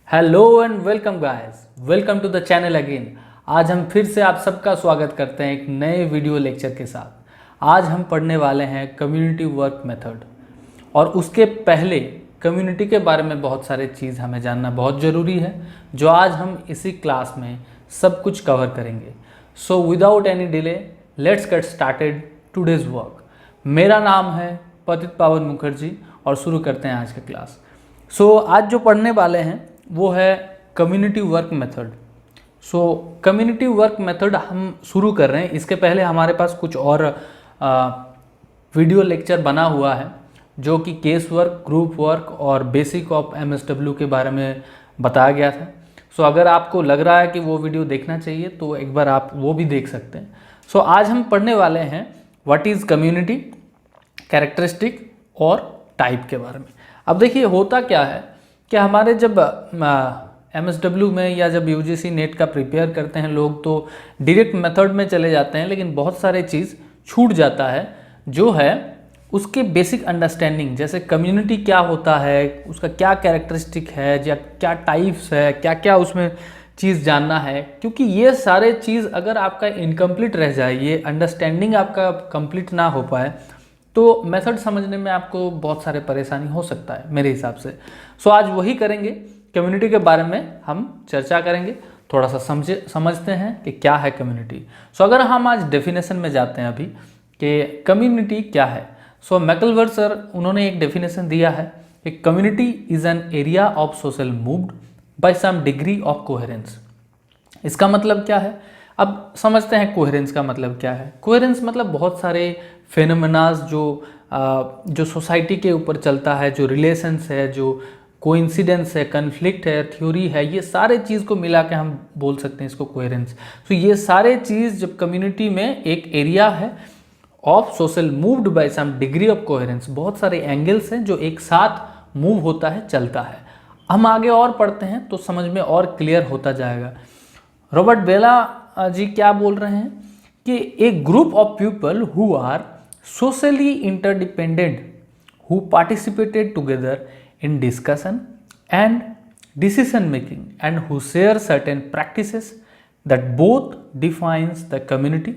Hello and welcome guys, welcome to the channel again. आज हम फिर से आप सबका स्वागत करते हैं एक नए वीडियो लेक्चर के साथ। आज हम पढ़ने वाले हैं कम्युनिटी वर्क मेथड, और उसके पहले कम्युनिटी के बारे में बहुत सारे चीज़ हमें जानना बहुत ज़रूरी है, जो आज हम इसी क्लास में सब कुछ कवर करेंगे। So without any delay let's get started today's work. मेरा नाम है पतित पावन मुखर्जी और शुरू करते हैं आज का क्लास। आज जो पढ़ने वाले हैं वो है community work method. Community work method हम शुरू कर रहे हैं। इसके पहले हमारे पास कुछ और वीडियो लेक्चर बना हुआ है जो कि केस वर्क, ग्रुप वर्क और बेसिक ऑफ एमएसडब्ल्यू के बारे में बताया गया था। अगर आपको लग रहा है कि वो वीडियो देखना चाहिए तो एक बार आप वो भी देख सकते हैं। आज हम पढ़ने वाले हैं व्हाट इज़ कम्युनिटी, कैरेक्टरिस्टिक और टाइप के बारे में। अब देखिए होता क्या है कि हमारे जब एमएसडब्ल्यू में या जब यूजीसी नेट का प्रिपेयर करते हैं लोग, तो डायरेक्ट मेथड में चले जाते हैं, लेकिन बहुत सारे चीज़ छूट जाता है जो है उसके बेसिक अंडरस्टैंडिंग। जैसे कम्युनिटी क्या होता है, उसका क्या कैरेक्टरिस्टिक है या क्या टाइप्स है, क्या क्या उसमें चीज़ जानना है। क्योंकि ये सारे चीज़ अगर आपका इनकम्प्लीट रह जाए, ये अंडरस्टैंडिंग आपका कंप्लीट ना हो पाए, तो मेथड समझने में आपको बहुत सारे परेशानी हो सकता है मेरे हिसाब से। आज वही करेंगे, कम्युनिटी के बारे में हम चर्चा करेंगे, थोड़ा सा समझते हैं कि क्या है कम्युनिटी। अगर हम आज डेफिनेशन में जाते हैं अभी कि कम्युनिटी क्या है। मैकलवर्थ सर उन्होंने एक डेफिनेशन दिया है कि community is an area of social moved by some degree of coherence. इसका मतलब क्या है, अब समझते हैं कोहेरेंस का मतलब क्या है। कोहेरेंस मतलब बहुत सारे फेनोमेनाज जो सोसाइटी के ऊपर चलता है, जो रिलेशंस है, जो कोइंसिडेंस है, कन्फ्लिक्ट है, थ्योरी है, ये सारे चीज़ को मिला के हम बोल सकते हैं इसको कोहेरेंस। ये सारे चीज़ जब कम्युनिटी में एक एरिया है of social moved by some degree of coherence, बहुत सारे एंगल्स हैं जो एक साथ मूव होता है, चलता है। हम आगे और पढ़ते हैं तो समझ में और क्लियर होता जाएगा। रॉबर्ट बेला जी क्या बोल रहे हैं कि a group of people who are socially interdependent, who participated together in discussion and decision making and who share certain practices that both defines the community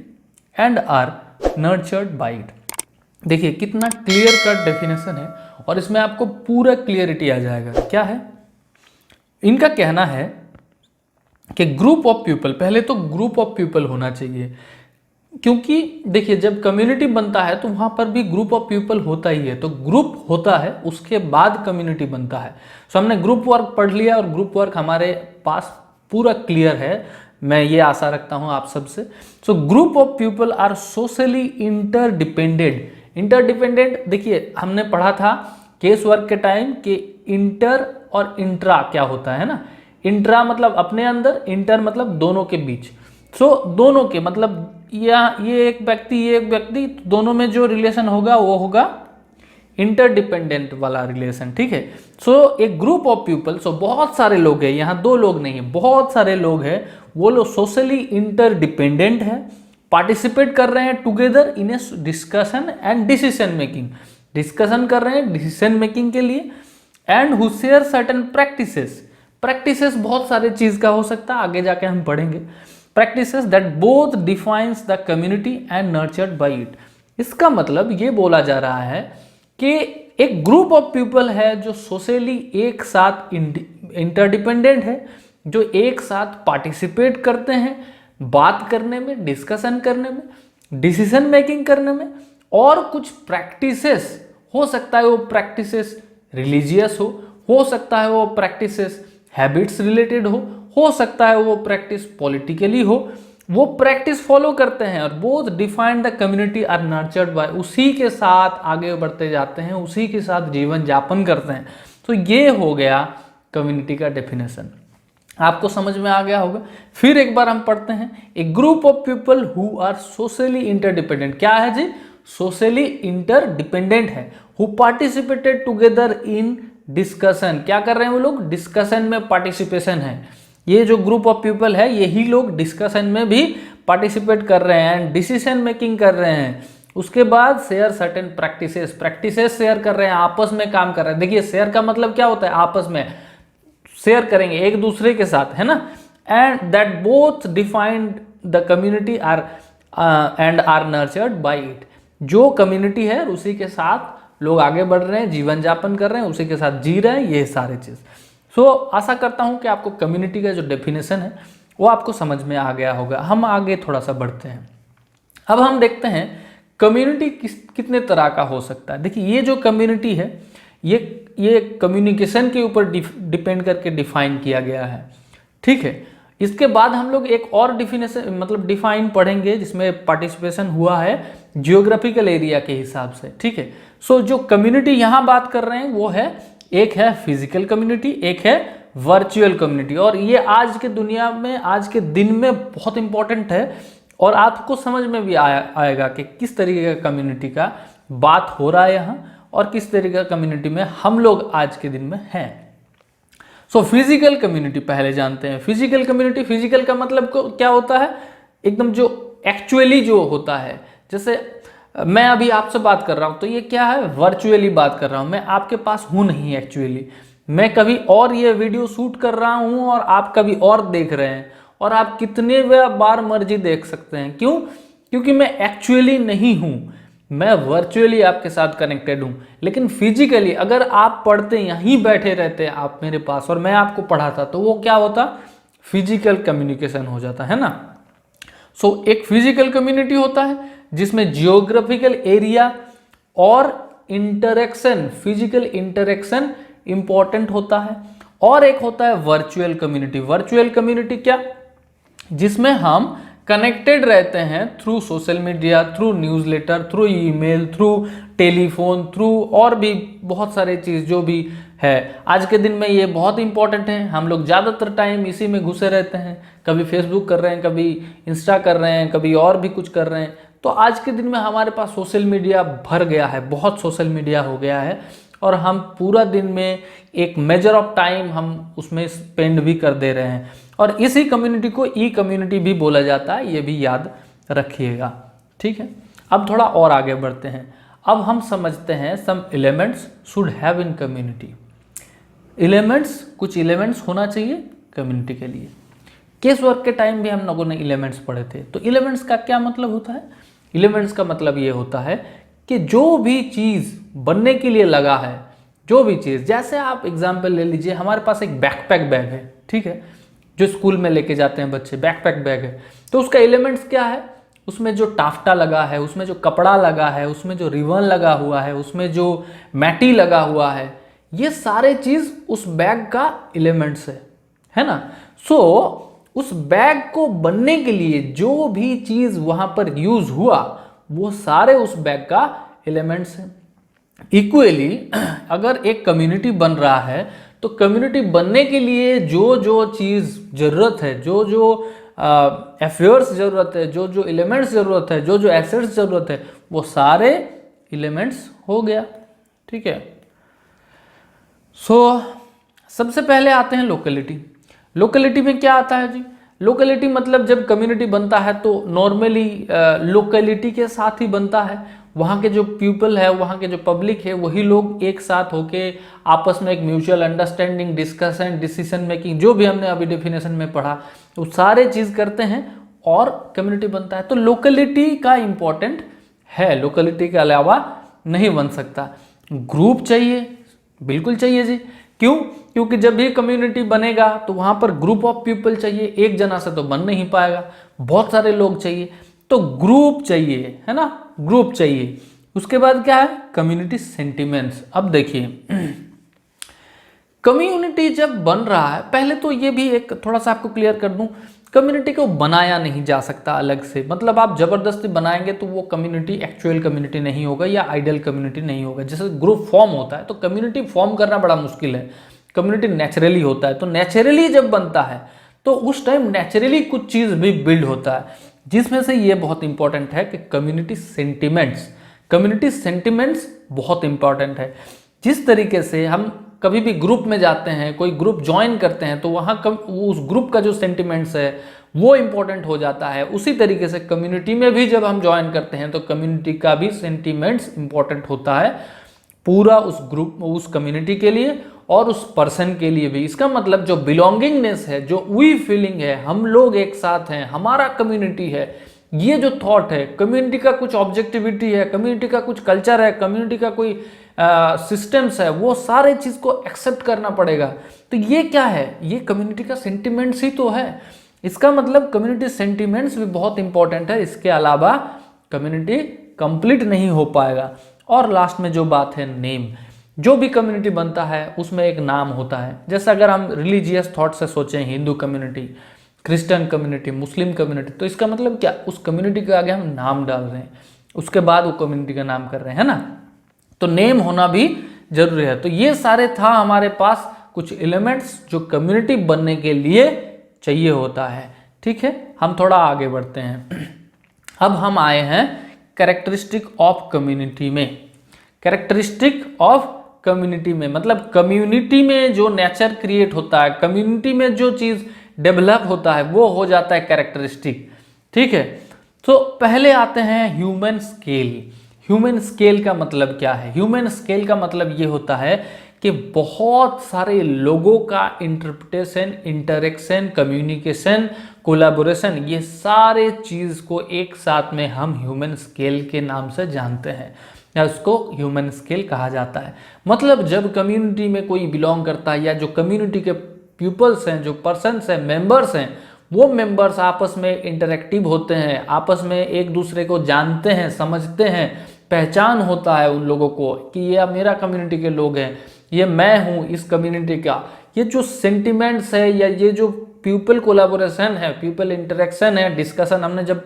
and are nurtured by it। देखिए कितना clear cut definition है और इसमें आपको पूरा clarity आ जाएगा। क्या है इनका कहना है कि ग्रुप ऑफ पीपल, पहले तो ग्रुप ऑफ पीपल होना चाहिए, क्योंकि देखिए जब कम्युनिटी बनता है तो वहाँ पर भी ग्रुप ऑफ पीपल होता ही है। तो ग्रुप होता है, उसके बाद कम्युनिटी बनता है। हमने ग्रुप वर्क पढ़ लिया और ग्रुप वर्क हमारे पास पूरा क्लियर है, मैं ये आशा रखता हूँ आप सबसे। Group of people are socially interdependent. Interdependent देखिए हमने पढ़ा था केस वर्क के टाइम कि इंटर और इंट्रा क्या होता है ना। इंट्रा मतलब अपने अंदर, इंटर मतलब दोनों के बीच। दोनों के मतलब ये एक व्यक्ति, दोनों में जो रिलेशन होगा वो होगा इंटरडिपेंडेंट वाला रिलेशन, ठीक है। एक ग्रुप ऑफ पीपल, बहुत सारे लोग हैं, यहाँ दो लोग नहीं है, बहुत सारे लोग हैं, वो लोग सोशली इंटरडिपेंडेंट है, पार्टिसिपेट कर रहे हैं together in A discussion and decision making. Discussion कर रहे हैं डिसीजन मेकिंग के लिए, and who share certain practices बहुत सारे चीज का हो सकता है, आगे जाके हम पढ़ेंगे। Practices that both defines the community and nurtured by it। इसका मतलब ये बोला जा रहा है कि एक ग्रुप ऑफ पीपल है जो सोशली एक साथ इंटरडिपेंडेंट है, जो एक साथ पार्टिसिपेट करते हैं बात करने में, डिस्कशन करने में, डिसीजन मेकिंग करने में, और कुछ प्रैक्टिसेस हो सकता है वो प्रैक्टिसेस रिलीजियस हो सकता है वो प्रैक्टिसेस हैबिट्स रिलेटेड हो सकता है वो प्रैक्टिस पॉलिटिकली वो प्रैक्टिस फॉलो करते हैं, और both defined the community are nurtured by, उसी के साथ आगे बढ़ते जाते हैं, उसी के साथ जीवन यापन करते हैं। ये हो गया कम्युनिटी का डेफिनेशन, आपको समझ में आ गया होगा। फिर एक बार हम पढ़ते हैं, a group of people who are socially interdependent. क्या है जी, सोशली इंटरडिपेंडेंट है, who participated together in discussion. क्या कर रहे हैं वो लोग, डिस्कशन में पार्टिसिपेशन है। ये जो ग्रुप ऑफ पीपल है यही लोग डिस्कशन में भी पार्टिसिपेट कर रहे हैं, डिसीजन मेकिंग कर रहे हैं। उसके बाद शेयर सर्टेन प्रैक्टिसेस शेयर कर रहे हैं, आपस में काम कर रहे हैं। देखिए शेयर का मतलब क्या होता है, आपस में शेयर करेंगे एक दूसरे के साथ, है ना, and that both defined the community are and are nurtured by it. जो कम्युनिटी है उसी के साथ लोग आगे बढ़ रहे हैं, जीवन यापन कर रहे हैं, उसी के साथ जी रहे हैं, ये सारे चीज़। सो आशा करता हूँ कि आपको कम्युनिटी का जो डेफिनेशन है वो आपको समझ में आ गया होगा। हम आगे थोड़ा सा बढ़ते हैं। अब हम देखते हैं कम्युनिटी कितने तरह का हो सकता है। देखिए ये जो कम्युनिटी है ये कम्युनिकेशन के ऊपर डिपेंड करके डिफाइन किया गया है, ठीक है। इसके बाद हम लोग एक और डिफिनेशन मतलब डिफाइन पढ़ेंगे जिसमें पार्टिसिपेशन हुआ है जियोग्राफिकल एरिया के हिसाब से, ठीक है। सो जो कम्युनिटी यहाँ बात कर रहे हैं वो है, एक है फिजिकल कम्युनिटी, एक है वर्चुअल कम्युनिटी। और ये आज के दुनिया में, आज के दिन में बहुत इंपॉर्टेंट है और आपको समझ में भी आएगा कि किस तरीके का कम्युनिटी का बात हो रहा है यहाँ और किस तरीके का कम्युनिटी में हम लोग आज के दिन में हैं। सो फिजिकल कम्युनिटी पहले जानते हैं। फिजिकल कम्युनिटी, फिजिकल का मतलब क्या होता है, एकदम जो एक्चुअली जो होता है। जैसे मैं अभी आपसे बात कर रहा हूँ तो ये क्या है, वर्चुअली बात कर रहा हूँ, मैं आपके पास हूँ नहीं एक्चुअली। मैं कभी और ये वीडियो शूट कर रहा हूँ और आप कभी और देख रहे हैं, और आप कितने बार मर्जी देख सकते हैं। क्यों? क्योंकि मैं एक्चुअली नहीं हूँ, मैं वर्चुअली आपके साथ कनेक्टेड हूँ। लेकिन फिजिकली अगर आप पढ़ते, यहीं बैठे रहते आप मेरे पास और मैं आपको पढ़ाता, तो वो क्या होता, फिजिकल कम्युनिकेशन हो जाता है ना। सो एक फिजिकल कम्युनिटी होता है जिसमें जियोग्राफिकल एरिया और इंटरेक्शन, फिजिकल इंटरेक्शन इंपॉर्टेंट होता है। और एक होता है वर्चुअल कम्युनिटी। वर्चुअल कम्युनिटी क्या, जिसमें हम कनेक्टेड रहते हैं through social media, through newsletter, through email, through telephone, through और भी बहुत सारे चीज़ जो भी है। आज के दिन में ये बहुत इंपॉर्टेंट है। हम लोग ज़्यादातर टाइम इसी में घुसे रहते हैं, कभी फेसबुक कर रहे हैं, कभी इंस्टा कर रहे हैं, कभी और भी कुछ कर रहे हैं। तो आज के दिन में हमारे पास सोशल मीडिया भर गया है, बहुत सोशल मीडिया हो गया है और हम पूरा दिन में एक मेजर ऑफ टाइम हम उसमें स्पेंड भी कर दे रहे हैं। और इसी कम्युनिटी को ई कम्युनिटी भी बोला जाता है, ये भी याद रखिएगा, ठीक है। अब थोड़ा और आगे बढ़ते हैं। अब हम समझते हैं some elements should have in community. Elements, कुछ एलिमेंट्स होना चाहिए कम्युनिटी के लिए। केस वर्क के टाइम भी हम लोगों ने एलिमेंट्स पढ़े थे। तो एलिमेंट्स का क्या मतलब होता है? एलिमेंट्स का मतलब ये होता है कि जो भी चीज़ बनने के लिए लगा है, जो भी चीज़, जैसे आप एग्जाम्पल ले लीजिए, हमारे पास एक बैकपैक बैग है, ठीक है, जो स्कूल में लेके जाते हैं बच्चे, बैकपैक बैग है। तो उसका एलिमेंट्स क्या है? उसमें जो टाफ्टा लगा है, उसमें जो कपड़ा लगा है, उसमें जो रिबन लगा हुआ है, उसमें जो मैटी लगा हुआ है, ये सारे चीज़ उस बैग का एलिमेंट्स है ना। सो उस बैग को बनने के लिए जो भी चीज़ वहाँ पर यूज़ हुआ, वो सारे उस बैग का एलिमेंट्स हैं। इक्वली अगर एक कम्युनिटी बन रहा है तो कम्युनिटी बनने के लिए जो जो चीज़ ज़रूरत है, जो जो अफेयर्स ज़रूरत है, जो जो एलिमेंट्स ज़रूरत है, जो जो एसेट्स ज़रूरत है, वो सारे एलिमेंट्स हो गया, ठीक है। सो सबसे पहले आते हैं लोकेलिटी। लोकेलिटी में क्या आता है जी? लोकेलिटी मतलब जब कम्युनिटी बनता है तो नॉर्मली लोकेलिटी के साथ ही बनता है। वहाँ के जो पीपल है, वहाँ के जो पब्लिक है, वही लोग एक साथ होके आपस में एक mutual understanding, discussion, decision making, जो भी हमने अभी डेफिनेशन में पढ़ा, वो सारे चीज़ करते हैं और कम्युनिटी बनता है। तो लोकेलिटी का इम्पोर्टेंट है, लोकेलिटी के अलावा नहीं बन सकता। ग्रुप चाहिए, बिल्कुल चाहिए जी। क्यों? क्योंकि जब भी कम्युनिटी बनेगा तो वहाँ पर ग्रुप ऑफ पीपल चाहिए, एक जना से तो बन नहीं पाएगा, बहुत सारे लोग चाहिए, तो ग्रुप चाहिए, है ना, ग्रुप चाहिए। उसके बाद क्या है? Community sentiments. अब देखिए कम्युनिटी जब बन रहा है, पहले तो ये भी एक थोड़ा सा आपको क्लियर कर दूं, कम्युनिटी को बनाया नहीं जा सकता अलग से। मतलब आप जबरदस्ती बनाएंगे तो वो कम्युनिटी एक्चुअल कम्युनिटी नहीं होगा या आइडियल कम्युनिटी नहीं होगा। जैसे ग्रुप फॉर्म होता है तो कम्युनिटी फॉर्म करना बड़ा मुश्किल है, कम्युनिटी नेचुरली होता है। तो नेचुरली जब बनता है तो उस टाइम नेचुरली कुछ चीज़ भी बिल्ड होता है, जिसमें से ये बहुत इंपॉर्टेंट है कि कम्युनिटी सेंटिमेंट्स। कम्युनिटी सेंटिमेंट्स बहुत इंपॉर्टेंट है। जिस तरीके से हम कभी भी ग्रुप में जाते हैं, कोई ग्रुप ज्वाइन करते हैं, तो वहाँ उस ग्रुप का जो सेंटिमेंट्स है वो इंपॉर्टेंट हो जाता है। उसी तरीके से कम्युनिटी में भी जब हम ज्वाइन करते हैं तो कम्युनिटी का भी सेंटिमेंट्स इंपॉर्टेंट होता है पूरा उस ग्रुप, उस कम्युनिटी के लिए और उस पर्सन के लिए भी। इसका मतलब जो बिलोंगिंगनेस है, जो वी फीलिंग है, हम लोग एक साथ हैं, हमारा कम्युनिटी है, ये जो थॉट है, कम्युनिटी का कुछ ऑब्जेक्टिविटी है, कम्युनिटी का कुछ कल्चर है, कम्युनिटी का कोई सिस्टम्स है, वो सारे चीज़ को एक्सेप्ट करना पड़ेगा। तो ये क्या है? ये कम्युनिटी का सेंटिमेंट्स ही तो है। इसका मतलब कम्युनिटी सेंटिमेंट्स भी बहुत इंपॉर्टेंट है, इसके अलावा कम्युनिटी कंप्लीट नहीं हो पाएगा। और लास्ट में जो बात है, नेम। जो भी कम्युनिटी बनता है उसमें एक नाम होता है। जैसे अगर हम रिलीजियस थॉट से सोचें, Hindu community, Christian community, Muslim community, तो इसका मतलब क्या? उस कम्युनिटी के आगे हम नाम डाल रहे हैं, उसके बाद वो कम्युनिटी का नाम कर रहे हैं, है ना? तो नेम होना भी जरूरी है। तो ये सारे था हमारे पास कुछ एलिमेंट्स जो कम्युनिटी बनने के लिए चाहिए होता है। ठीक है, हम थोड़ा आगे बढ़ते हैं। अब हम आए हैं कैरेक्टरिस्टिक ऑफ कम्युनिटी में। कैरेक्टरिस्टिक ऑफ कम्युनिटी में मतलब कम्युनिटी में जो नेचर क्रिएट होता है, कम्युनिटी में जो चीज़ डेवलप होता है, वो हो जाता है कैरेक्टरिस्टिक। ठीक है, तो पहले आते हैं ह्यूमन स्केल। ह्यूमन स्केल का मतलब क्या है? ह्यूमन स्केल का मतलब ये होता है कि बहुत सारे लोगों का इंटरप्रिटेशन, इंटरेक्शन, कम्युनिकेशन, कोलैबोरेशन, ये सारे चीज़ को एक साथ में हम ह्यूमन स्केल के नाम से जानते हैं, या उसको ह्यूमन स्केल कहा जाता है। मतलब जब कम्युनिटी में कोई बिलोंग करता है, या जो कम्युनिटी के पीपल्स हैं, जो पर्सन्स हैं, मेंबर्स हैं, वो मेंबर्स आपस में इंटरेक्टिव होते हैं, आपस में एक दूसरे को जानते हैं, समझते हैं, पहचान होता है उन लोगों को कि ये मेरा कम्युनिटी के लोग हैं, ये मैं हूँ इस कम्युनिटी का। ये जो सेंटिमेंट्स है, या ये जो पीपल कोलैबोरेशन है, पीपल इंटरेक्शन है, डिस्कशन, हमने जब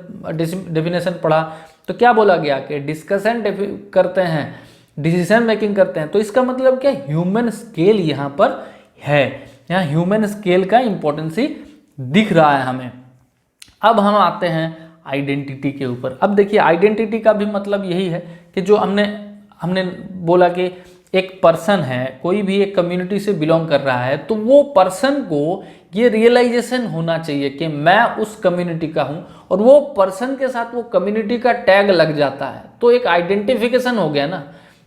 डेफिनेशन पढ़ा तो क्या बोला गया कि डिस्कशन करते हैं, डिसीजन मेकिंग करते हैं। तो इसका मतलब क्या? ह्यूमन स्केल यहाँ पर है, यहाँ ह्यूमन स्केल का इंपॉर्टेंस ही दिख रहा है हमें। अब हम आते हैं आइडेंटिटी के ऊपर। अब देखिए, आइडेंटिटी का भी मतलब यही है कि जो हमने बोला कि एक पर्सन है, कोई भी एक कम्युनिटी से बिलोंग कर रहा है, तो वो पर्सन को ये रियलाइजेशन होना चाहिए कि मैं उस कम्युनिटी का हूँ, और वो पर्सन के साथ वो कम्युनिटी का टैग लग जाता है, तो एक आइडेंटिफिकेशन हो गया ना।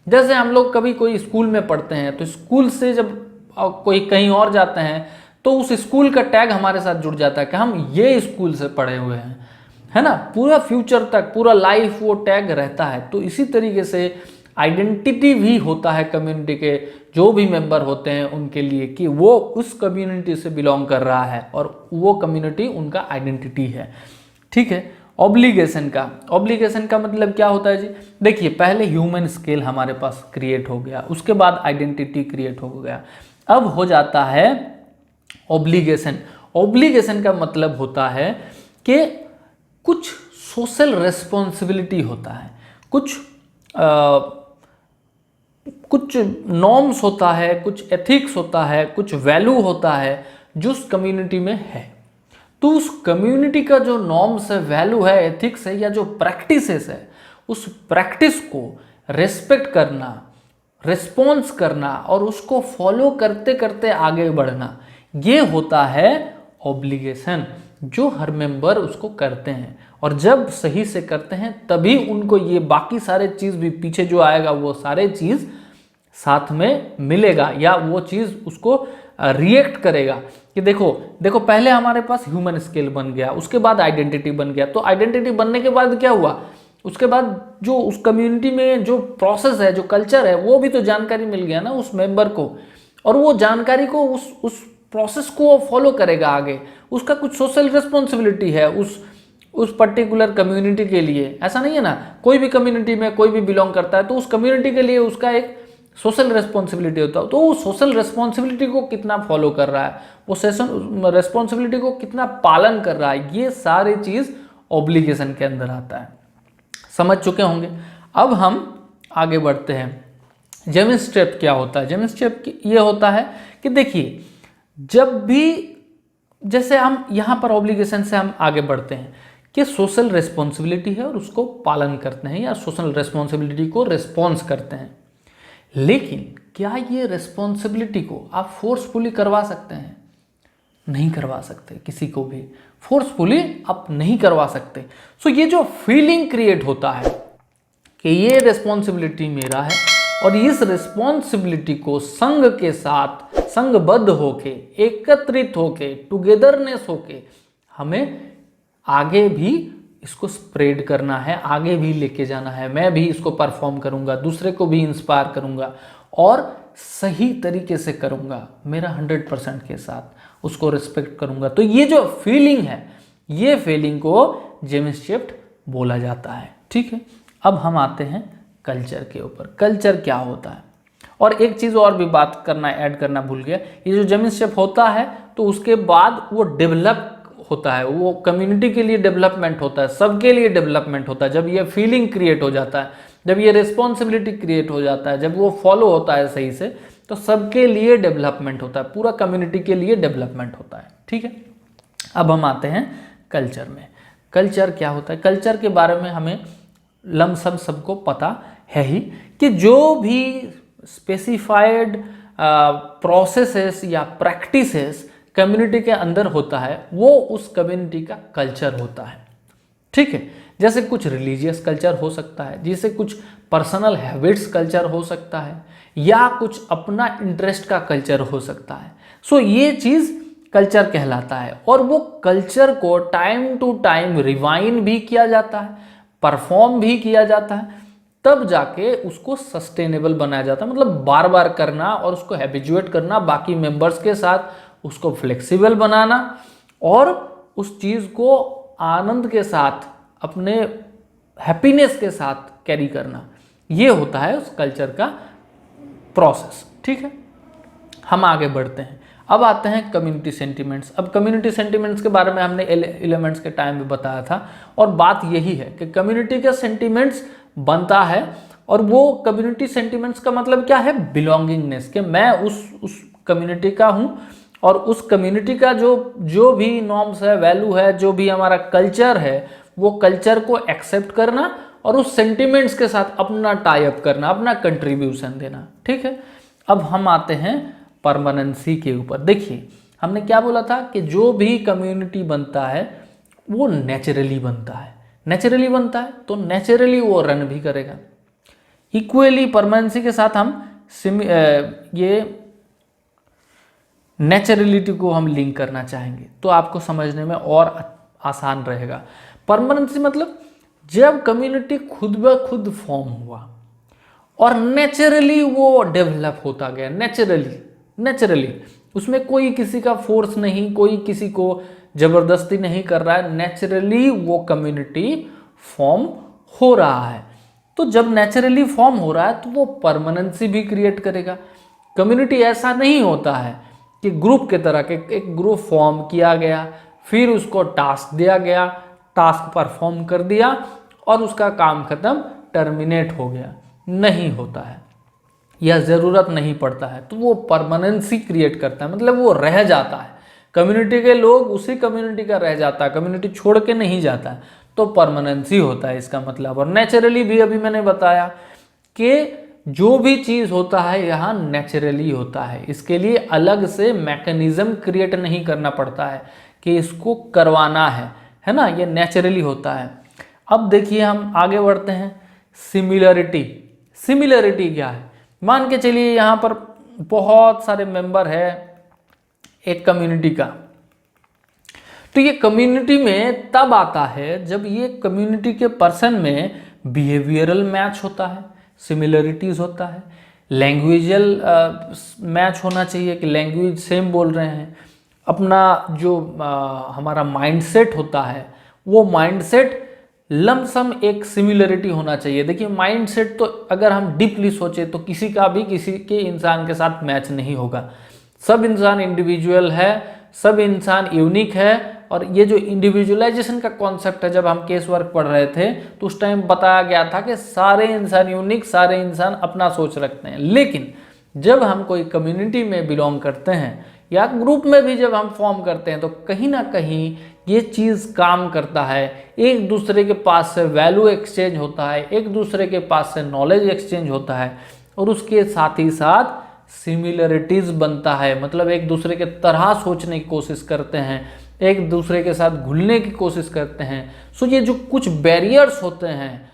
जैसे हम लोग कभी कोई स्कूल में पढ़ते हैं, तो स्कूल से जब कोई कहीं और जाते हैं तो उस स्कूल का टैग हमारे साथ जुड़ जाता है कि हम ये स्कूल से पढ़े हुए हैं, है ना? पूरा फ्यूचर तक, पूरा लाइफ वो टैग रहता है। तो इसी तरीके से आइडेंटिटी भी होता है कम्युनिटी के जो भी मेंबर होते हैं उनके लिए, कि वो उस कम्युनिटी से बिलोंग कर रहा है और वो कम्युनिटी उनका आइडेंटिटी है। ठीक है, ऑब्लिगेशन का मतलब क्या होता है जी? देखिए, पहले ह्यूमन स्केल हमारे पास क्रिएट हो गया, उसके बाद आइडेंटिटी क्रिएट हो गया, अब हो जाता है ऑब्लिगेशन। ऑब्लिगेशन का मतलब होता है कि कुछ सोशल रेस्पॉन्सिबिलिटी होता है, कुछ नॉर्म्स होता है, कुछ एथिक्स होता है, कुछ वैल्यू होता है जो उस कम्युनिटी में है। तो उस कम्युनिटी का जो नॉर्म्स है, वैल्यू है, एथिक्स है, या जो प्रैक्टिसेस है, उस प्रैक्टिस को रेस्पेक्ट करना, रिस्पॉन्स करना और उसको फॉलो करते करते आगे बढ़ना, ये होता है ऑब्लिगेशन, जो हर मेंबर उसको करते हैं। और जब सही से करते हैं तभी उनको ये बाकी सारे चीज़ भी पीछे जो आएगा वो सारे चीज़ साथ में मिलेगा, या वो चीज़ उसको रिएक्ट करेगा कि देखो पहले हमारे पास ह्यूमन स्केल बन गया, उसके बाद आइडेंटिटी बन गया। तो आइडेंटिटी बनने के बाद क्या हुआ? उसके बाद जो उस कम्युनिटी में जो प्रोसेस है, जो कल्चर है, वो भी तो जानकारी मिल गया ना उस मेंबर को, और वो जानकारी को उस प्रोसेस को फॉलो करेगा आगे। उसका कुछ सोशल रिस्पॉन्सिबिलिटी है उस पर्टिकुलर कम्युनिटी के लिए। ऐसा नहीं है ना, कोई भी कम्युनिटी में कोई भी बिलोंग करता है तो उस कम्युनिटी के लिए उसका एक सोशल रिस्पॉन्सिबिलिटी होता है। तो उस सोशल रिस्पॉन्सिबिलिटी को कितना फॉलो कर रहा है, वो सोशल रिस्पॉन्सिबिलिटी को कितना पालन कर रहा है, ये सारी चीज़ ऑब्लिगेशन के अंदर आता है। समझ चुके होंगे। अब हम आगे बढ़ते हैं। जेमिन स्टेप क्या होता है? जेमिन स्टेप ये होता है कि देखिए, जब भी जैसे हम यहाँ पर ऑब्लिगेशन से हम आगे बढ़ते हैं कि सोशल रिस्पॉन्सिबिलिटी है और उसको पालन करते हैं, या सोशल रिस्पॉन्सिबिलिटी को रिस्पॉन्स करते हैं। लेकिन क्या ये रिस्पॉन्सिबिलिटी को आप फोर्सफुली करवा सकते हैं? नहीं करवा सकते, किसी को भी फोर्सफुली आप नहीं करवा सकते। सो ये जो फीलिंग क्रिएट होता है कि ये रिस्पॉन्सिबिलिटी मेरा है और इस रिस्पॉन्सिबिलिटी को संघ के साथ संघबद्ध होके, एकत्रित होके, टुगेदरनेस होके हमें आगे भी इसको स्प्रेड करना है, आगे भी लेके जाना है। मैं भी इसको परफॉर्म करूंगा, दूसरे को भी इंस्पायर करूंगा और सही तरीके से करूंगा, मेरा 100% के साथ उसको रिस्पेक्ट करूंगा। तो ये जो फीलिंग है, ये फीलिंग को जेम्स शिफ्ट बोला जाता है। ठीक है, अब हम आते हैं कल्चर के ऊपर। कल्चर क्या होता है? और एक चीज़ और भी बात करना, ऐड करना भूल गया, ये जो जेम्स शिफ्ट होता है तो उसके बाद वो डेवलप होता है, वो कम्युनिटी के लिए डेवलपमेंट होता है, सबके लिए डेवलपमेंट होता है। जब ये फीलिंग क्रिएट हो जाता है, जब ये रिस्पॉन्सिबिलिटी क्रिएट हो जाता है, जब वो फॉलो होता है सही से, तो सबके लिए डेवलपमेंट होता है, पूरा कम्युनिटी के लिए डेवलपमेंट होता है। ठीक है, अब हम आते हैं कल्चर में। कल्चर क्या होता है? कल्चर के बारे में हमें लमसम सबको पता है ही कि जो भी स्पेसिफाइड प्रोसेसेस या प्रैक्टिसेस कम्युनिटी के अंदर होता है, वो उस कम्युनिटी का कल्चर होता है। ठीक है, जैसे कुछ रिलीजियस कल्चर हो सकता है, जैसे कुछ पर्सनल हैबिट्स कल्चर हो सकता है, या कुछ अपना इंटरेस्ट का कल्चर हो सकता है। सो ये चीज़ कल्चर कहलाता है। और वो कल्चर को टाइम टू टाइम रिवाइन भी किया जाता है, परफॉर्म भी किया जाता है, तब जाके उसको सस्टेनेबल बनाया जाता है। मतलब बार बार करना और उसको हैबिचुएट करना बाकी मेंबर्स के साथ, उसको फ्लेक्सिबल बनाना और उस चीज़ को आनंद के साथ, अपने हैप्पीनेस के साथ कैरी करना, ये होता है उस कल्चर का प्रोसेस। ठीक है, हम आगे बढ़ते हैं। अब आते हैं कम्युनिटी सेंटिमेंट्स। अब कम्युनिटी सेंटिमेंट्स के बारे में हमने एलिमेंट्स के टाइम में बताया था, और बात यही है कि कम्युनिटी का सेंटिमेंट्स बनता है, और वो कम्युनिटी सेंटिमेंट्स का मतलब क्या है? बिलोंगिंगनेस, कि मैं उस कम्युनिटी का हूँ और उस कम्युनिटी का जो भी नॉर्म्स है, वैल्यू है, जो भी हमारा कल्चर है, वो कल्चर को एक्सेप्ट करना और उस सेंटिमेंट्स के साथ अपना टाई अप करना, अपना कंट्रीब्यूशन देना। ठीक है, अब हम आते हैं परमानेंसी के ऊपर। देखिए, हमने क्या बोला था कि जो भी कम्युनिटी बनता है वो नेचुरली बनता है। नेचुरली बनता है तो नेचुरली वो रन भी करेगा। इक्वली परमानेंसी के साथ हम ये नेचुरलिटी को हम लिंक करना चाहेंगे तो आपको समझने में और आसान रहेगा। परमानेंसी मतलब जब कम्युनिटी खुद ब खुद फॉर्म हुआ और नेचुरली वो डेवलप होता गया, नेचुरली उसमें कोई किसी का फोर्स नहीं, कोई किसी को जबरदस्ती नहीं कर रहा है, नेचुरली वो कम्युनिटी फॉर्म हो रहा है। तो जब नेचुरली फॉर्म हो रहा है तो वो परमानेंसी भी क्रिएट करेगा। कम्युनिटी ऐसा नहीं होता है कि ग्रुप के तरह के एक ग्रुप फॉर्म किया गया, फिर उसको टास्क दिया गया, टास्क परफॉर्म कर दिया और उसका काम खत्म, टर्मिनेट हो गया। नहीं होता है, यह ज़रूरत नहीं पड़ता है। तो वो परमानेंसी क्रिएट करता है, मतलब वो रह जाता है, कम्युनिटी के लोग उसी कम्युनिटी का रह जाता है, कम्युनिटी छोड़ के नहीं जाता है, तो परमानेंसी होता है इसका मतलब। और नेचुरली भी अभी मैंने बताया कि जो भी चीज़ होता है यहाँ नेचुरली होता है, इसके लिए अलग से मैकेनिज्म क्रिएट नहीं करना पड़ता है कि इसको करवाना है ना, ये नेचुरली होता है। अब देखिए हम आगे बढ़ते हैं। सिमिलरिटी क्या है? मान के चलिए यहाँ पर बहुत सारे मेंबर है एक कम्युनिटी का, तो ये कम्युनिटी में तब आता है जब ये कम्युनिटी के पर्सन में बिहेवियरल मैच होता है, सिमिलरिटीज होता है, लैंग्वेजल मैच होना चाहिए कि लैंग्वेज सेम बोल रहे हैं, अपना जो हमारा माइंडसेट होता है वो माइंडसेट लमसम एक सिमिलरिटी होना चाहिए। देखिए माइंडसेट तो अगर हम डीपली सोचे तो किसी का भी किसी के इंसान के साथ मैच नहीं होगा। सब इंसान इंडिविजुअल है, सब इंसान यूनिक है। और ये जो इंडिविजुअलाइजेशन का कॉन्सेप्ट है, जब हम केस वर्क पढ़ रहे थे तो उस टाइम बताया गया था कि सारे इंसान यूनिक, सारे इंसान अपना सोच रखते हैं। लेकिन जब हम कोई कम्युनिटी में बिलोंग करते हैं या ग्रुप में भी जब हम फॉर्म करते हैं तो कहीं ना कहीं ये चीज़ काम करता है। एक दूसरे के पास से वैल्यू एक्सचेंज होता है, एक दूसरे के पास से नॉलेज एक्सचेंज होता है और उसके साथ ही साथ सिमिलरिटीज़ बनता है। मतलब एक दूसरे के तरह सोचने की कोशिश करते हैं, एक दूसरे के साथ घुलने की कोशिश करते हैं। सो ये जो कुछ बैरियर्स होते हैं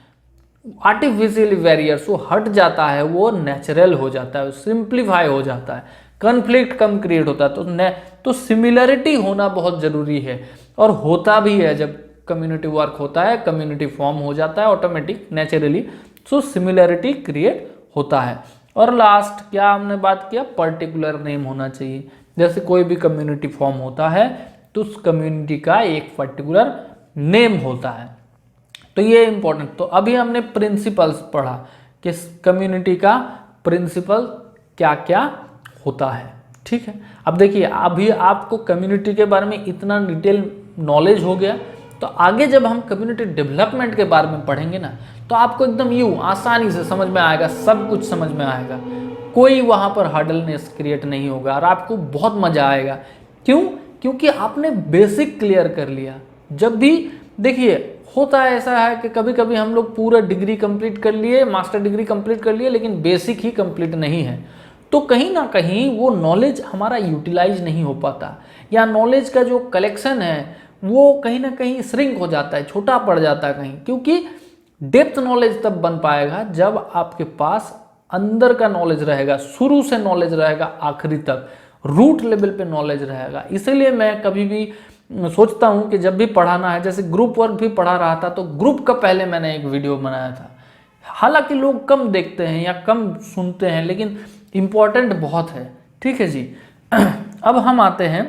आर्टिफिशियल बैरियर्स वो हट जाता है, वो नेचुरल हो जाता है, सिंप्लीफाई हो जाता है, कन्फ्लिक्ट कम क्रिएट होता है। तो सिमिलरिटी होना बहुत ज़रूरी है, और होता भी है। जब कम्युनिटी वर्क होता है, कम्युनिटी फॉर्म हो जाता है ऑटोमेटिक नेचुरली, सो सिमिलरिटी क्रिएट होता है। और लास्ट क्या हमने बात किया, पर्टिकुलर नेम होना चाहिए। जैसे कोई भी कम्युनिटी फॉर्म होता है तो उस कम्युनिटी का एक पर्टिकुलर नेम होता है। तो ये इंपॉर्टेंट। तो अभी हमने प्रिंसिपल्स पढ़ा कि कम्युनिटी का प्रिंसिपल क्या क्या होता है, ठीक है। अब देखिए, अभी आपको कम्युनिटी के बारे में इतना डिटेल नॉलेज हो गया, तो आगे जब हम कम्युनिटी डेवलपमेंट के बारे में पढ़ेंगे ना, तो आपको एकदम यूँ आसानी से समझ में आएगा, सब कुछ समझ में आएगा, कोई वहाँ पर हर्डलनेस क्रिएट नहीं होगा, और आपको बहुत मज़ा आएगा। क्यों? क्योंकि आपने बेसिक क्लियर कर लिया। जब भी देखिए, होता है ऐसा है कि कभी कभी हम लोग पूरा डिग्री कंप्लीट कर लिए, मास्टर डिग्री कंप्लीट कर लिए, लेकिन बेसिक ही कंप्लीट नहीं है, तो कहीं ना कहीं वो नॉलेज हमारा यूटिलाइज नहीं हो पाता, या नॉलेज का जो कलेक्शन है वो कहीं ना कहीं श्रिंक हो जाता है, छोटा पड़ जाता है कहीं। क्योंकि डेप्थ नॉलेज तब बन पाएगा जब आपके पास अंदर का नॉलेज रहेगा, शुरू से नॉलेज रहेगा, आखिरी तक रूट लेवल पे नॉलेज रहेगा। इसीलिए मैं कभी भी सोचता हूँ कि जब भी पढ़ाना है, जैसे ग्रुप वर्क भी पढ़ा रहा था, तो ग्रुप का पहले मैंने एक वीडियो बनाया था। हालांकि लोग कम देखते हैं या कम सुनते हैं, लेकिन इम्पॉर्टेंट बहुत है, ठीक है जी। अब हम आते हैं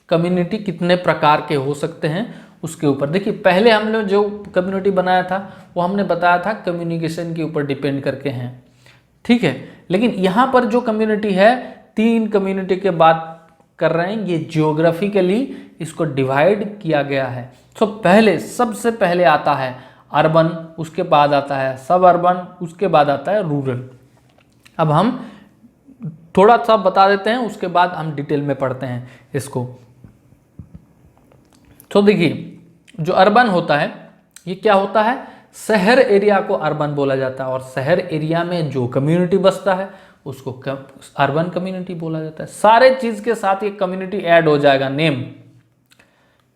कम्युनिटी कितने प्रकार के हो सकते हैं उसके ऊपर। देखिए, पहले हमने जो कम्युनिटी बनाया था वो हमने बताया था कम्युनिकेशन के ऊपर डिपेंड करके हैं, ठीक है। लेकिन यहाँ पर जो कम्युनिटी है, 3 कम्युनिटी के बात कर रहे हैं, ये जियोग्राफिकली इसको डिवाइड किया गया है। तो पहले, सबसे पहले आता है अर्बन, उसके बाद आता है सब अर्बन, उसके बाद आता है रूरल। अब हम थोड़ा सा बता देते हैं, उसके बाद हम डिटेल में पढ़ते हैं इसको। तो देखिए, जो अर्बन होता है ये क्या होता है, शहर एरिया को अर्बन बोला जाता है, और शहर एरिया में जो कम्युनिटी बसता है उसको अर्बन कम्युनिटी बोला जाता है। सारे चीज के साथ ये कम्युनिटी ऐड हो जाएगा, नेम,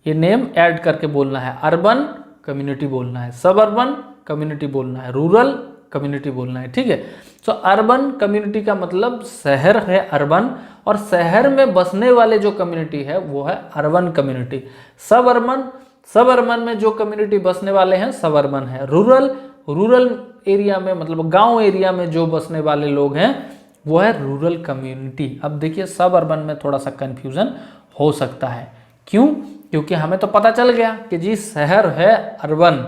ये नेम ऐड करके बोलना है। अर्बन कम्युनिटी बोलना है, सब अर्बन कम्युनिटी बोलना है, रूरल कम्युनिटी बोलना है, ठीक है। तो अर्बन कम्युनिटी का मतलब शहर है अर्बन, और शहर में बसने वाले जो कम्युनिटी है वो है अर्बन कम्युनिटी। सब अर्बन में जो कम्युनिटी बसने वाले हैं सब अर्बन है। रूरल एरिया में, मतलब गांव एरिया में जो बसने वाले लोग हैं वो है रूरल कम्युनिटी। अब देखिए, सब अर्बन में थोड़ा सा कंफ्यूजन हो सकता है। क्यों? क्योंकि हमें तो पता चल गया कि जी शहर है अर्बन,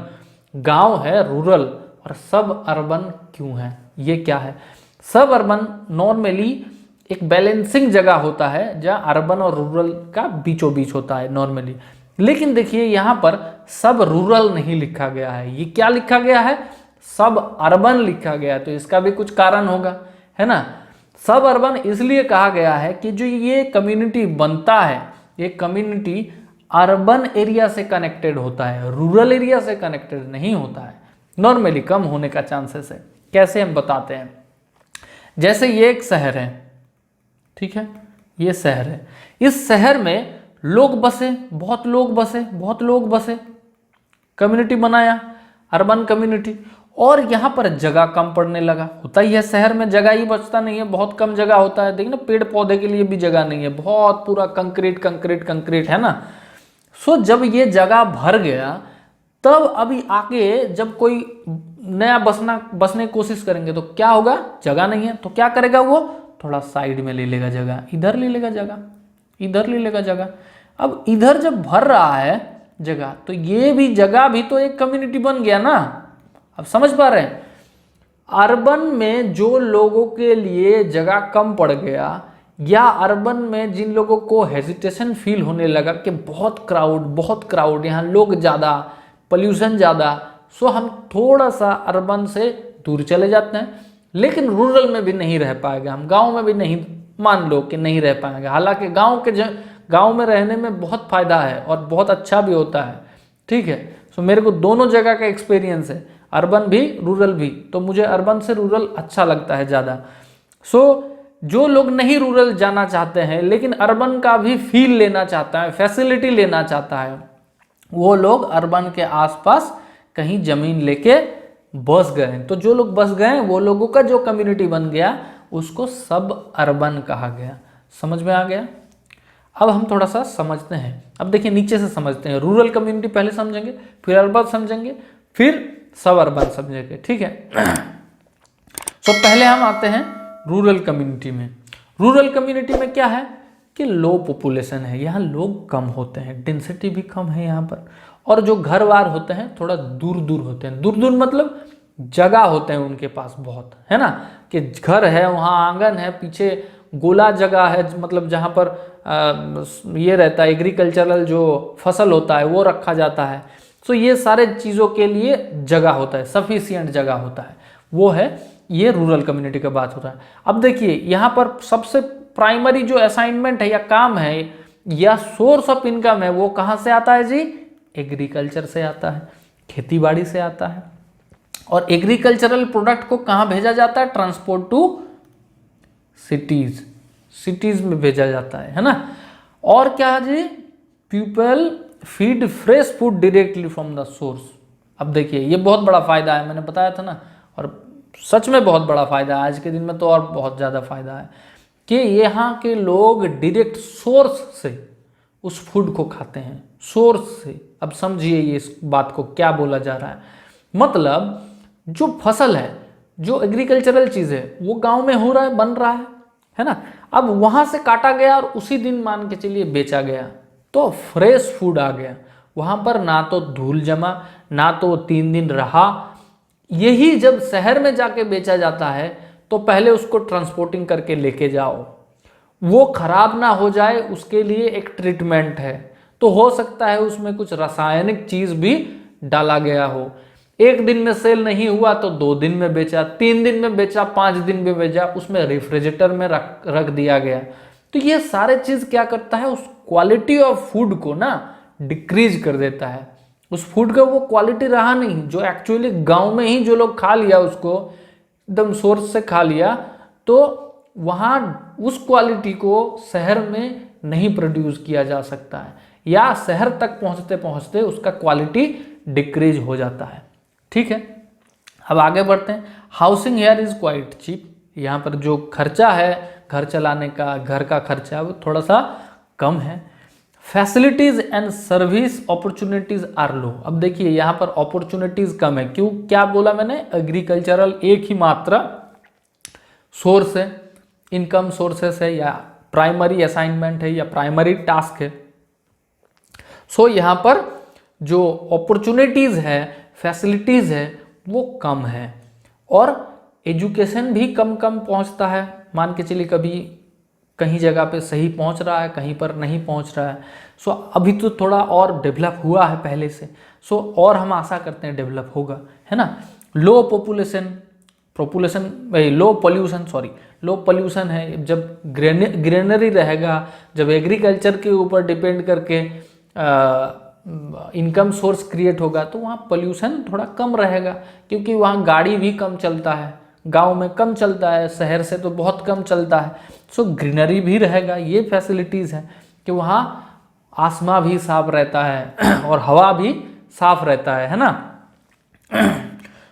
गांव है रूरल, और सब अर्बन क्यों है, ये क्या है। सब अर्बन नॉर्मली एक बैलेंसिंग जगह होता है जहाँ अर्बन और रूरल का बीचों बीच होता है नॉर्मली। लेकिन देखिए, यहाँ पर सब रूरल नहीं लिखा गया है, ये क्या लिखा गया है, सब अर्बन लिखा गया है। तो इसका भी कुछ कारण होगा, है ना। सब अर्बन इसलिए कहा गया है कि जो ये कम्युनिटी बनता है, ये कम्युनिटी अर्बन एरिया से कनेक्टेड होता है, रूरल एरिया से कनेक्टेड नहीं होता है, नॉर्मली कम होने का चांसेस है। कैसे हम बताते हैं, जैसे ये एक शहर है, ठीक है, ये शहर है, इस शहर में लोग बसे, बहुत लोग बसे, कम्युनिटी बनाया, अर्बन कम्युनिटी, और यहाँ पर जगह कम पड़ने लगा। होता ही है, शहर में जगह ही बचता नहीं है, बहुत कम जगह होता है। देखिए ना, पेड़ पौधे के लिए भी जगह नहीं है, बहुत पूरा कंक्रीट है ना। सो जब ये जगह भर गया, तब अभी आगे जब कोई नया बसने की कोशिश करेंगे तो क्या होगा, जगह नहीं है, तो क्या करेगा वो, थोड़ा साइड में ले लेगा जगह, इधर ले लेगा जगह। अब इधर जब भर रहा है जगह, तो ये भी जगह भी तो एक कम्युनिटी बन गया ना। अब समझ पा रहे हैं, अर्बन में जो लोगों के लिए जगह कम पड़ गया, या अर्बन में जिन लोगों को हेजिटेशन फील होने लगा कि बहुत क्राउड, यहाँ लोग ज़्यादा, पोल्यूशन ज़्यादा, सो हम थोड़ा सा अर्बन से दूर चले जाते हैं। लेकिन रूरल में भी नहीं रह पाएगा, हम गांव में भी नहीं, मान लो कि नहीं रह पाएंगे। हालांकि गांव में रहने में बहुत फ़ायदा है और बहुत अच्छा भी होता है, ठीक है। सो मेरे को दोनों जगह का एक्सपीरियंस है, अर्बन भी रूरल भी, तो मुझे अर्बन से रूरल अच्छा लगता है ज़्यादा। सो जो लोग नहीं रूरल जाना चाहते हैं लेकिन अर्बन का भी फील लेना चाहता है, फैसिलिटी लेना चाहता है, वो लोग अर्बन के आसपास कहीं ज़मीन लेके बस गए हैं। तो जो लोग बस गए हैं वो लोगों का जो कम्युनिटी बन गया उसको सब अर्बन कहा गया। समझ में आ गया? अब हम थोड़ा सा समझते हैं। अब देखिए नीचे से समझते हैं। रूरल कम्युनिटी पहले समझेंगे, फिर अर्बन समझेंगे, फिर सब अर्बन समझेंगे। ठीक है। तो पहले हम आते हैं रूरल कम्युनिटी में। रूरल कम्युनिटी में क्या है कि लो पॉपुलेशन है, यहाँ लोग कम होते हैं, डेंसिटी भी कम है यहाँ पर, और जो घर वार होते हैं थोड़ा दूर दूर होते हैं। दूर दूर मतलब जगह होते हैं उनके पास बहुत, है ना, कि घर है, वहाँ आंगन है, पीछे गोला जगह है, मतलब जहाँ पर ये रहता है एग्रीकल्चरल जो फसल होता है वो रखा जाता है। सो ये सारे चीज़ों के लिए जगह होता है, सफिशियंट जगह होता है, वो है, ये रूरल कम्युनिटी का बात होता है। अब देखिए यहाँ पर सबसे प्राइमरी जो असाइनमेंट है या काम है या सोर्स ऑफ इनकम है वो कहाँ से आता है जी? एग्रीकल्चर से आता है, खेती बाड़ी से आता है। और एग्रीकल्चरल प्रोडक्ट को कहाँ भेजा जाता है? ट्रांसपोर्ट टू सिटीज, सिटीज में भेजा जाता है ना। और क्या जी? People feed fresh food directly from the source. अब देखिए ये बहुत बड़ा फायदा है, मैंने बताया था ना, और सच में बहुत बड़ा फायदा है। आज के दिन में तो और बहुत ज़्यादा फायदा है कि यहाँ के लोग डायरेक्ट सोर्स से उस फूड को खाते हैं, सोर्स से। अब समझिए ये इस बात को क्या बोला जा रहा है। मतलब जो फसल है, जो एग्रीकल्चरल चीज़ है वो गांव में हो रहा है, बन रहा है ना। अब वहाँ से काटा गया और उसी दिन मान के चलिए बेचा गया, तो फ्रेश फूड आ गया। वहाँ पर ना तो धूल जमा, ना तो 3 दिन रहा। यही जब शहर में जाके बेचा जाता है तो पहले उसको ट्रांसपोर्टिंग करके लेके जाओ, वो खराब ना हो जाए उसके लिए एक ट्रीटमेंट है। तो हो सकता है उसमें कुछ रासायनिक चीज़ भी डाला गया हो। 1 दिन में सेल नहीं हुआ तो 2 दिन में बेचा, 3 दिन में बेचा, 5 दिन में बेचा, उसमें रेफ्रिजरेटर में रख दिया गया। तो ये सारे चीज़ क्या करता है? उस क्वालिटी ऑफ फूड को ना डिक्रीज कर देता है। उस फूड का वो क्वालिटी रहा नहीं जो एक्चुअली गांव में ही जो लोग खा लिया, उसको एकदम सोर्स से खा लिया, तो वहाँ उस क्वालिटी को शहर में नहीं प्रोड्यूस किया जा सकता है, या शहर तक पहुँचते पहुँचते उसका क्वालिटी डिक्रीज हो जाता है। ठीक है, अब आगे बढ़ते हैं। Housing here is quite cheap. यहाँ पर जो खर्चा है घर चलाने का, घर का खर्चा, वो थोड़ा सा कम है। Facilities and service opportunities are low. अब देखिए यहाँ पर अपॉर्चुनिटीज़ कम है। क्यों? क्या बोला मैंने? एग्रीकल्चरल एक ही मात्र सोर्स है, इनकम सोर्सेस है, या प्राइमरी असाइनमेंट है, या प्राइमरी टास्क है। सो यहाँ पर जो अपॉर्चुनिटीज़ है, फैसिलिटीज़ है, वो कम है, और एजुकेशन भी कम कम पहुँचता है। मान के चलिए कभी कहीं जगह पे सही पहुंच रहा है, कहीं पर नहीं पहुंच रहा है। सो अभी तो थोड़ा और डेवलप हुआ है पहले से, सो और हम आशा करते हैं डेवलप होगा, है ना। लो लो पोल्यूशन है। जब ग्रीनरी रहेगा, जब एग्रीकल्चर के ऊपर डिपेंड करके इनकम सोर्स क्रिएट होगा, तो वहाँ पोल्यूशन थोड़ा कम रहेगा, क्योंकि वहाँ गाड़ी भी कम चलता है, गांव में कम चलता है, शहर से तो बहुत कम चलता है। सो ग्रीनरी भी रहेगा। ये फैसिलिटीज़ है कि वहाँ आसमां भी साफ रहता है और हवा भी साफ रहता है ना।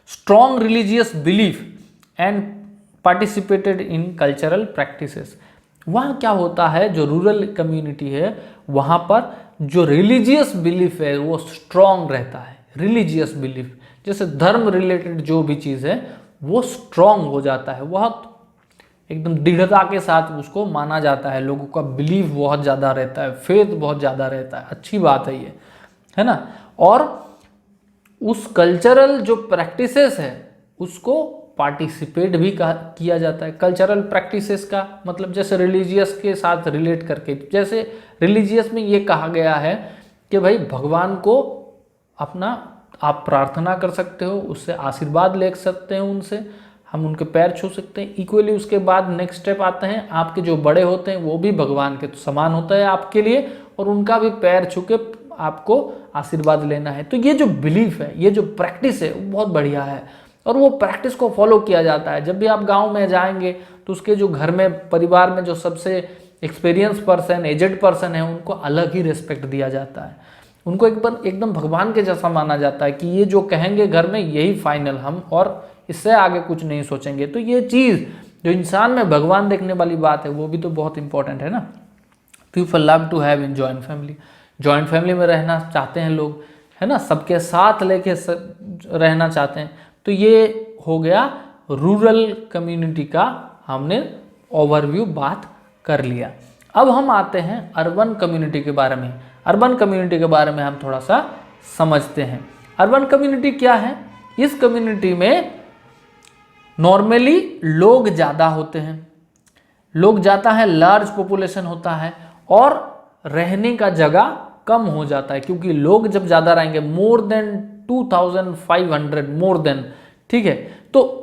Strong religious belief and participated in cultural practices. वहाँ क्या होता है, जो रूरल कम्युनिटी है वहाँ पर जो रिलीजियस बिलीफ है वो स्ट्रॉन्ग रहता है। रिलीजियस बिलीफ जैसे धर्म रिलेटेड जो भी चीज़ है वो स्ट्रॉन्ग हो जाता है, बहुत एकदम दृढ़ता के साथ उसको माना जाता है। लोगों का बिलीफ बहुत ज़्यादा रहता है, फेथ बहुत ज़्यादा रहता है। अच्छी बात है ये, है ना। और उस कल्चरल जो प्रैक्टिसेस है उसको पार्टिसिपेट भी किया जाता है। कल्चरल प्रैक्टिसेस का मतलब जैसे रिलीजियस के साथ रिलेट करके, जैसे रिलीजियस में ये कहा गया है कि भाई भगवान को अपना आप प्रार्थना कर सकते हो, उससे आशीर्वाद ले सकते हैं, उनसे हम उनके पैर छू सकते हैं। इक्वली उसके बाद नेक्स्ट स्टेप आते हैं, आपके जो बड़े होते हैं वो भी भगवान के समान होता है आपके लिए, और उनका भी पैर छू के आपको आशीर्वाद लेना है। तो ये जो बिलीफ है, ये जो प्रैक्टिस है वो बहुत बढ़िया है, और वो प्रैक्टिस को फॉलो किया जाता है। जब भी आप गाँव में जाएंगे तो उसके जो घर में परिवार में जो सबसे एक्सपीरियंस पर्सन, एजेड पर्सन है, उनको अलग ही रिस्पेक्ट दिया जाता है। उनको एक बार एकदम भगवान के जैसा माना जाता है कि ये जो कहेंगे घर में यही फाइनल, हम और इससे आगे कुछ नहीं सोचेंगे। तो ये चीज़ जो इंसान में भगवान देखने वाली बात है वो भी तो बहुत इंपॉर्टेंट है ना। People love to have in joint family, joint family में रहना चाहते हैं लोग, है ना, सबके साथ लेके रहना चाहते हैं। तो ये हो गया रूरल कम्युनिटी का, हमने ओवरव्यू बात कर लिया। अब हम आते हैं अर्बन कम्युनिटी के बारे में। अर्बन कम्युनिटी के बारे में हम थोड़ा सा समझते हैं। अर्बन कम्युनिटी क्या है? इस कम्युनिटी में नॉर्मली लोग ज़्यादा होते हैं, लोग ज़्यादा है, लार्ज पॉपुलेशन होता है और रहने का जगह कम हो जाता है, क्योंकि लोग जब ज़्यादा रहेंगे, मोर देन 2500 मोर देन, ठीक है, तो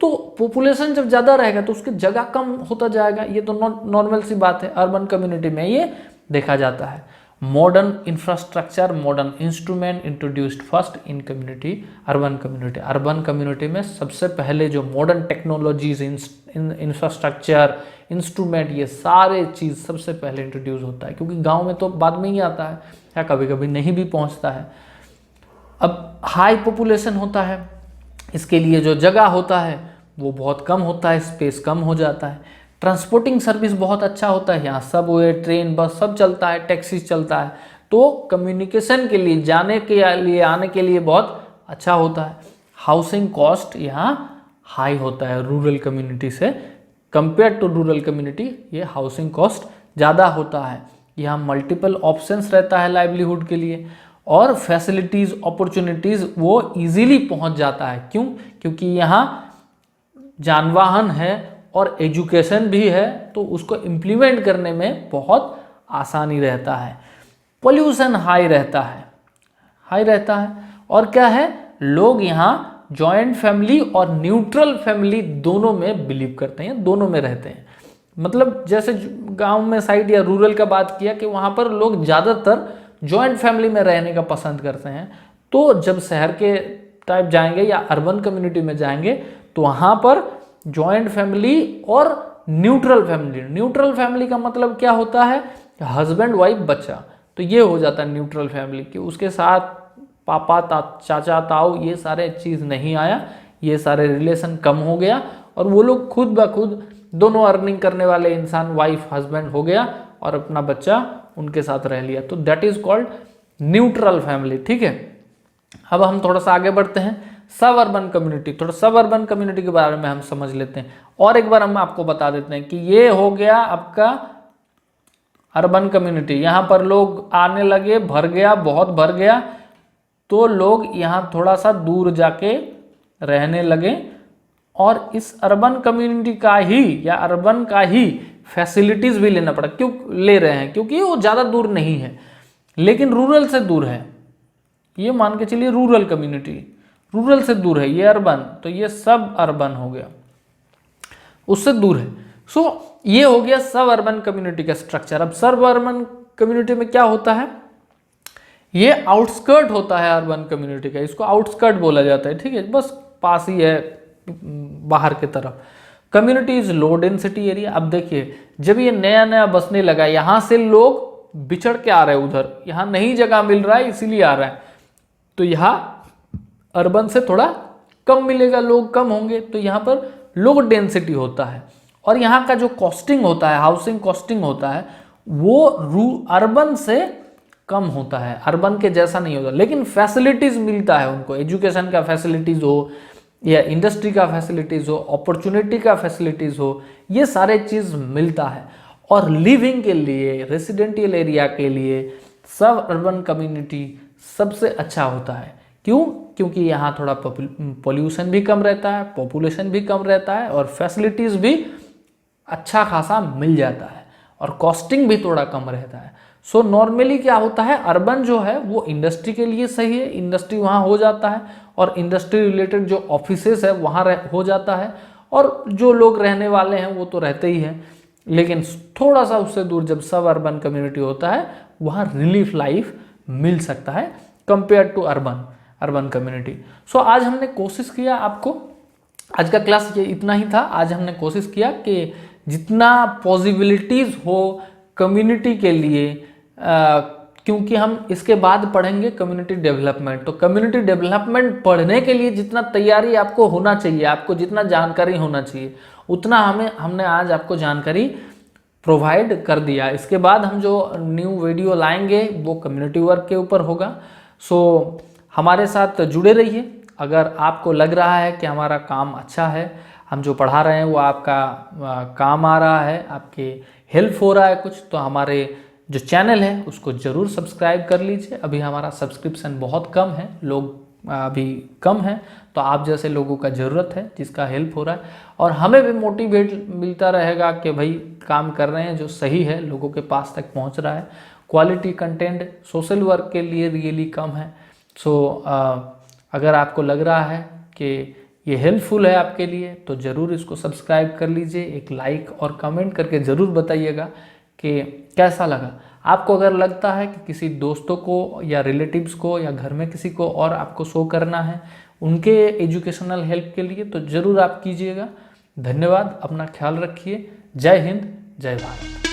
पॉपुलेशन जब ज़्यादा रहेगा तो उसकी जगह कम होता जाएगा। ये तो नॉर्मल सी बात है, अर्बन कम्युनिटी में ये देखा जाता है। Modern infrastructure, modern instrument introduced first in community, urban community. Urban community में सबसे पहले जो मॉडर्न टेक्नोलॉजीज, इंफ्रास्ट्रक्चर, इंस्ट्रूमेंट, ये सारे चीज़ सबसे पहले इंट्रोड्यूस होता है, क्योंकि गांव में तो बाद में ही आता है या कभी कभी नहीं भी पहुंचता है। अब हाई पॉपुलेशन होता है, इसके लिए जो जगह होता है वो बहुत कम होता है, स्पेस कम हो जाता है। ट्रांसपोर्टिंग सर्विस बहुत अच्छा होता है, यहाँ सबवे, ट्रेन, बस सब चलता है, टैक्सी चलता है, तो कम्युनिकेशन के लिए, जाने के लिए, आने के लिए बहुत अच्छा होता है। हाउसिंग कॉस्ट यहाँ हाई होता है रूरल कम्युनिटी से, कंपेयर टू रूरल कम्युनिटी ये हाउसिंग कॉस्ट ज़्यादा होता है। यहाँ मल्टीपल ऑप्शंस रहता है लाइवलीहुड के लिए, और फैसिलिटीज़, अपॉर्चुनिटीज़ वो इजीली पहुँच जाता है। क्यों? क्योंकि यहाँ जानवाहन है और एजुकेशन भी है, तो उसको इम्प्लीमेंट करने में बहुत आसानी रहता है। पोल्यूशन हाई रहता है, और क्या है, लोग यहाँ जॉइंट फैमिली और न्यूट्रल फैमिली दोनों में बिलीव करते हैं, दोनों में रहते हैं। मतलब जैसे गांव में साइड या रूरल का बात किया कि वहाँ पर लोग ज़्यादातर जॉइंट फैमिली में रहने का पसंद करते हैं। तो जब शहर के टाइप जाएंगे या अर्बन कम्युनिटी में जाएंगे तो वहाँ पर जॉइंट फैमिली और न्यूट्रल फैमिली का मतलब क्या होता है, हस्बैंड वाइफ बच्चा, तो ये हो जाता है न्यूट्रल फैमिली, कि उसके साथ पापा, चाचा, ताऊ, ये सारे चीज़ नहीं आया, ये सारे रिलेशन कम हो गया, और वो लोग खुद ब खुद दोनों अर्निंग करने वाले इंसान, वाइफ हस्बैंड हो गया, और अपना बच्चा उनके साथ रह लिया, तो that is called neutral family. ठीक है, अब हम थोड़ा सा आगे बढ़ते हैं, सब अर्बन कम्युनिटी। थोड़ा सब अर्बन कम्युनिटी के बारे में हम समझ लेते हैं, और एक बार हम आपको बता देते हैं कि ये हो गया आपका अर्बन कम्युनिटी। यहाँ पर लोग आने लगे, भर गया, बहुत भर गया, तो लोग यहाँ थोड़ा सा दूर जाके रहने लगे, और इस अर्बन कम्युनिटी का ही या अर्बन का ही फैसिलिटीज भी लेना पड़ा। क्यों ले रहे हैं? क्योंकि वो ज़्यादा दूर नहीं है, लेकिन रूरल से दूर है। ये मान के चलिए रूरल कम्युनिटी रूरल से दूर है, ये अर्बन, तो ये सब अर्बन हो गया, उससे दूर है। सो ये हो गया सब अर्बन कम्युनिटी का स्ट्रक्चर। अब सब अर्बन कम्युनिटी में क्या होता है, ये आउटस्कर्ट होता है अर्बन कम्युनिटी का, इसको आउटस्कर्ट बोला जाता है। ठीक है, बस पास ही है बाहर की तरफ। Community is low density area. अब देखिए, जब ये नया नया बसने लगा, यहाँ से लोग बिछड़ के आ रहे हैं उधर, यहाँ नहीं जगह मिल रहा है इसीलिए आ रहा है, तो यहाँ अर्बन से थोड़ा कम मिलेगा, लोग कम होंगे, तो यहाँ पर लो डेंसिटी होता है। और यहाँ का जो कॉस्टिंग होता है, हाउसिंग कॉस्टिंग होता है, वो अर्बन से कम होता है, अर्बन के जैसा नहीं होता, लेकिन फैसिलिटीज मिलता है उनको, एजुकेशन का फैसिलिटीज हो या इंडस्ट्री का फैसिलिटीज हो, अपॉर्चुनिटी का फैसिलिटीज हो, ये सारे चीज़ मिलता है। और लिविंग के लिए, रेसिडेंशियल एरिया के लिए सब अर्बन कम्युनिटी सबसे अच्छा होता है। क्यों? क्योंकि यहाँ थोड़ा पोल्यूशन भी कम रहता है, पॉपुलेशन भी कम रहता है, और फैसिलिटीज़ भी अच्छा खासा मिल जाता है, और कॉस्टिंग भी थोड़ा कम रहता है। सो नॉर्मली क्या होता है, अर्बन जो है वो इंडस्ट्री के लिए सही है, इंडस्ट्री वहाँ हो जाता है, और इंडस्ट्री रिलेटेड जो ऑफिसेस है वहाँ हो जाता है, और जो लोग रहने वाले हैं वो तो रहते ही हैं। लेकिन थोड़ा सा उससे दूर जब सब अर्बन कम्युनिटी होता है, वहाँ रिलीफ लाइफ मिल सकता है कंपेयर टू अर्बन कम्युनिटी। सो आज हमने कोशिश किया, आपको आज का क्लास ये इतना ही था। आज हमने कोशिश किया कि जितना पॉसिबिलिटीज़ हो कम्युनिटी के लिए, क्योंकि हम इसके बाद पढ़ेंगे कम्युनिटी डेवलपमेंट। तो कम्युनिटी डेवलपमेंट पढ़ने के लिए जितना तैयारी आपको होना चाहिए, आपको जितना जानकारी होना चाहिए, उतना हमने आज आपको जानकारी प्रोवाइड कर दिया। इसके बाद हम जो न्यू वीडियो लाएंगे वो कम्युनिटी वर्क के ऊपर होगा। सो हमारे साथ जुड़े रहिए। अगर आपको लग रहा है कि हमारा काम अच्छा है, हम जो पढ़ा रहे हैं वो आपका काम आ रहा है, आपके हेल्प हो रहा है कुछ, तो हमारे जो चैनल है उसको ज़रूर सब्सक्राइब कर लीजिए। अभी हमारा सब्सक्रिप्शन बहुत कम है, लोग अभी कम है, तो आप जैसे लोगों का ज़रूरत है जिसका हेल्प हो रहा है, और हमें भी मोटिवेट मिलता रहेगा कि भाई काम कर रहे हैं जो सही है, लोगों के पास तक पहुंच रहा है। क्वालिटी कंटेंट सोशल वर्क के लिए रियली कम है। सो अगर आपको लग रहा है कि ये हेल्पफुल है आपके लिए, तो ज़रूर इसको सब्सक्राइब कर लीजिए। एक लाइक और कमेंट करके ज़रूर बताइएगा कि कैसा लगा। आपको अगर लगता है कि किसी दोस्तों को या रिलेटिव्स को या घर में किसी को और आपको शो करना है उनके एजुकेशनल हेल्प के लिए, तो ज़रूर आप कीजिएगा। धन्यवाद, अपना ख्याल रखिए। जय हिंद, जय भारत।